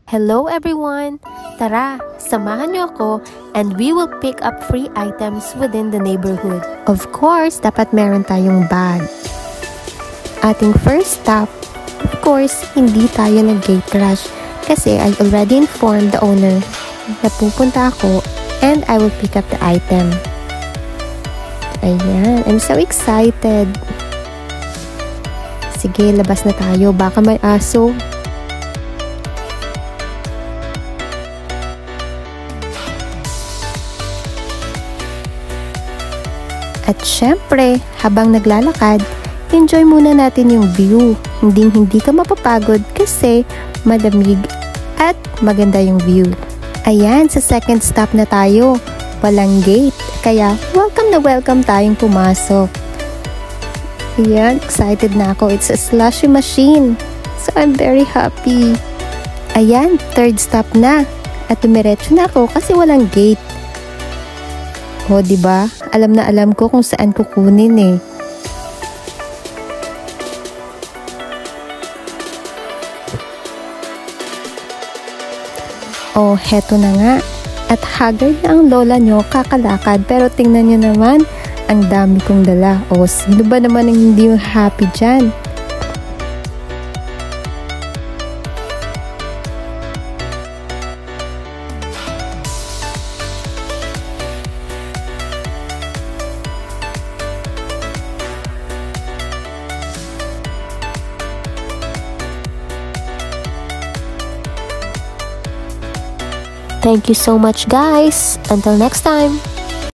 Hello everyone! Tara, samahan niyo ako and we will pick up free items within the neighborhood. Of course, dapat meron tayong bag. Ating first stop, of course, hindi tayo nag-gate rush kasi I already informed the owner na pupunta ako and I will pick up the item. Ayan, I'm so excited. Sige, labas na tayo, baka may aso. At syempre, habang naglalakad, enjoy muna natin yung view. Hindi ka mapapagod kasi malamig at maganda yung view. Ayan, sa second stop na tayo. Walang gate, kaya welcome tayong pumasok. Ayan, excited na ako. It's a slushy machine. So I'm very happy. Ayan, third stop na. At tumiretso na ako kasi walang gate. O, diba? Alam na alam ko kung saan kukunin eh. O, heto na nga. At haggard na ang lola nyo kakalakad. Pero tingnan nyo naman, ang dami kong dala. O, sino ba naman ang hindi happy dyan? Thank you so much, guys. Until next time.